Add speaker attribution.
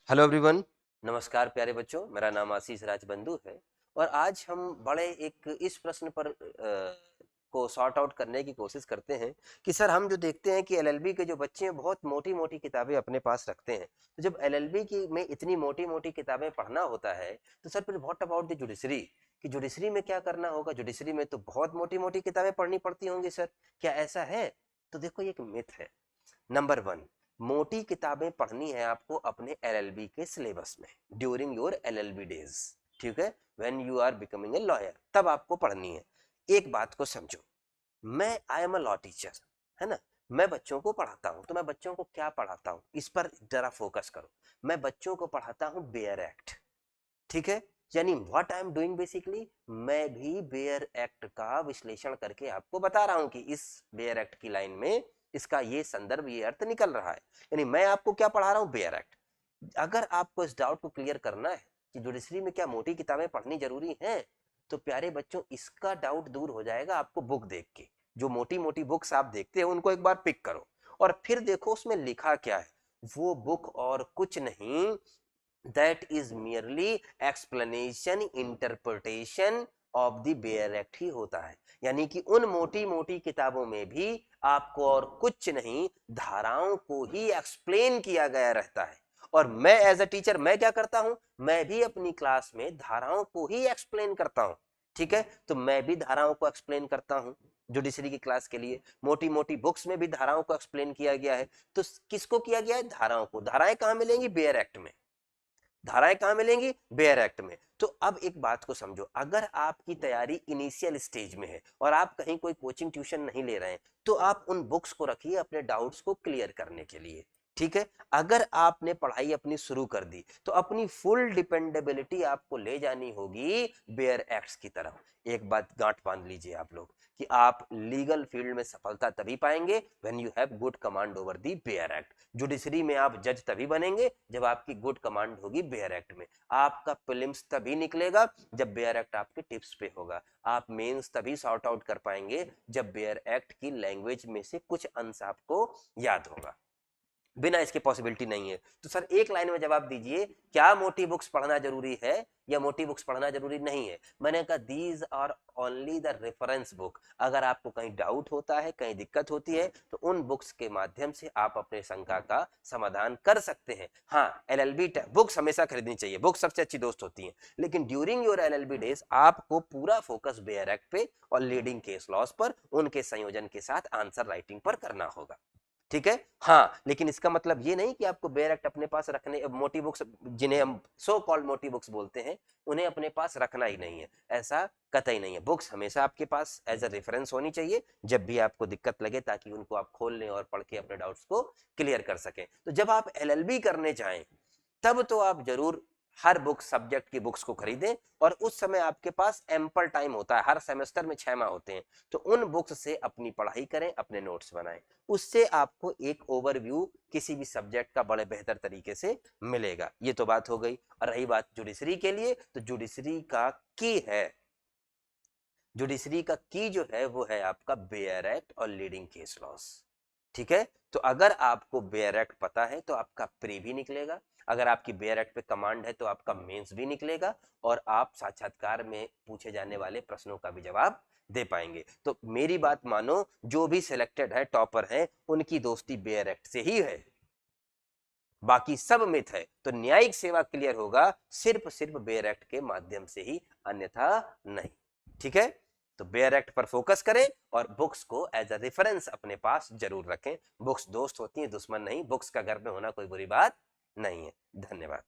Speaker 1: Hello everyone. नमस्कार प्यारे बच्चों, मेरा नाम आशीष राजबंधु है और आज हम बड़े एक इस प्रश्न पर को सॉर्ट आउट करने की कोशिश करते हैं कि सर हम जो देखते हैं कि एलएलबी के जो बच्चे हैं बहुत मोटी मोटी किताबें अपने पास रखते हैं। तो जब एलएलबी की में इतनी मोटी मोटी किताबें पढ़ना होता है तो सर फिर व्हाट अबाउट द जुडिशरी कि जुडिशरी में क्या करना होगा। जुडिशरी में तो बहुत मोटी मोटी किताबें पढ़नी पड़ती होंगी सर, क्या ऐसा है? तो देखो ये एक मिथ है। नंबर वन, मोटी किताबें पढ़नी है आपको अपने एलएलबी के सिलेबस में ड्यूरिंग योर एलएलबी डेज। ठीक है, when you are becoming a lawyer तब आपको पढ़नी है। एक बात को समझो, मैं I am a law teacher, है ना। मैं बच्चों को पढ़ाता हूं तो मैं बच्चों को क्या पढ़ाता हूं इस पर जरा फोकस करो। मैं बच्चों को पढ़ाता हूं बेयर एक्ट। ठीक है, यानी what I am doing basically, मैं भी बेयर एक्ट का विश्लेषण करके आपको बता रहा हूं कि इस बेयर एक्ट की लाइन में इसका ये संदर्भ ये अर्थ निकल रहा है। यानी मैं आपको क्या पढ़ा रहा हूं, बेयर एक्ट। अगर आपको इस डाउट को क्लियर करना है कि जुडिशरी में क्या मोटी किताबें पढ़नी जरूरी हैं, तो प्यारे बच्चों इसका डाउट दूर हो जाएगा आपको बुक देख के। जो मोटी मोटी बुक्स आप देखते हो उनको एक बार पिक करो और फिर देखो उसमें लिखा क्या है। वो बुक और कुछ नहीं, that is merely explanation interpretation of the bare act ही होता है। यानी कि उन मोटी मोटी किताबों में भी आपको और कुछ नहीं, धाराओं को ही एक्सप्लेन किया गया रहता है। और मैं एज अ टीचर मैं क्या करता हूं, मैं भी अपनी क्लास में धाराओं को ही एक्सप्लेन करता हूं। ठीक है, तो मैं भी धाराओं को एक्सप्लेन करता हूं जुडिशरी की क्लास के लिए। मोटी मोटी बुक्स में भी धाराओं को एक्सप्लेन किया गया है। तो किसको किया गया है, धाराओं को। धाराएं कहां मिलेंगी, बेयर एक्ट में। धाराएं कहां मिलेंगी, बेयर एक्ट में। तो अब एक बात को समझो, अगर आपकी तैयारी इनिशियल स्टेज में है और आप कहीं कोई कोचिंग ट्यूशन नहीं ले रहे हैं तो आप उन बुक्स को रखिए अपने डाउट्स को क्लियर करने के लिए। ठीक है, अगर आपने पढ़ाई अपनी शुरू कर दी तो अपनी फुल डिपेंडेबिलिटी आपको ले जानी होगी बेयर एक्ट्स की तरफ। एक बात गांठ बांध लीजिए आप लोग कि आप लीगल फील्ड में सफलता तभी पाएंगे when you have good command over the bare act. Judiciary में आप जज तभी बनेंगे जब आपकी गुड कमांड होगी बेयर एक्ट में। आपका प्रीलिम्स तभी निकलेगा जब बेयर एक्ट आपके टिप्स पे होगा। आप मेंस तभी सॉर्ट आउट कर पाएंगे जब बेयर एक्ट की लैंग्वेज में से कुछ अंश आपको याद होगा। बिना इसके पॉसिबिलिटी नहीं है। तो सर एक लाइन में जवाब दीजिए, क्या मोटी बुक्स पढ़ना जरूरी है या मोटी बुक्स पढ़ना जरूरी नहीं है? मैंने कहा these are only the reference book. अगर आपको कहीं डाउट होता है, कहीं दिक्कत होती है तो उन बुक्स के माध्यम से आप अपने शंका का समाधान कर सकते हैं। हाँ, एलएलबी बुक्स हमेशा खरीदनी चाहिए, बुक्स सबसे अच्छी दोस्त होती हैं, लेकिन ड्यूरिंग योर एलएलबी डेज आपको पूरा फोकस बेयर एक्ट पे और लीडिंग केस लॉस पर, उनके संयोजन के साथ आंसर राइटिंग पर करना होगा। ठीक है, हाँ, लेकिन इसका मतलब ये नहीं कि आपको बेयर एक्ट अपने पास रखने, मोटी बुक्स जिन्हें हम सो कॉल्ड मोटी बुक्स बोलते हैं उन्हें अपने पास रखना ही नहीं है, ऐसा कतई नहीं है। बुक्स हमेशा आपके पास एज अ रेफरेंस होनी चाहिए जब भी आपको दिक्कत लगे, ताकि उनको आप खोल लें और पढ़ के अपने डाउट्स को क्लियर कर सकें। तो जब आप एलएलबी करने जाएं तब तो आप जरूर हर बुक सब्जेक्ट की बुक्स को खरीदें और उस समय आपके पास एम्पल टाइम होता है, हर सेमेस्टर में 6 माह होते हैं, तो उन बुक्स से अपनी पढ़ाई करें, अपने नोट्स बनाएं। उससे आपको एक ओवरव्यू किसी भी सब्जेक्ट का बड़े बेहतर तरीके से मिलेगा। ये तो बात हो गई। और रही बात जुडिशरी के लिए, तो जुडिशरी का की है, जुडिशरी का की जो है वो है आपका बेयर एक्ट और लीडिंग केस लॉस। ठीक है, तो अगर आपको बेयर एक्ट पता है तो आपका प्री भी निकलेगा, अगर आपकी बेयर एक्ट पे कमांड है तो आपका मेंस भी निकलेगा और आप साक्षात्कार में पूछे जाने वाले प्रश्नों का भी जवाब दे पाएंगे। तो मेरी बात मानो, जो भी सिलेक्टेड है, टॉपर है, उनकी दोस्ती बेयर एक्ट से ही है, बाकी सब मिथ है। तो न्यायिक सेवा क्लियर होगा सिर्फ बेयर एक्ट के माध्यम से ही, अन्यथा नहीं। ठीक है, तो बेयर एक्ट पर फोकस करें और बुक्स को एज अ रेफरेंस अपने पास जरूर रखें। बुक्स दोस्त होती हैं, दुश्मन नहीं। बुक्स का घर में होना कोई बुरी बात नहीं है। धन्यवाद।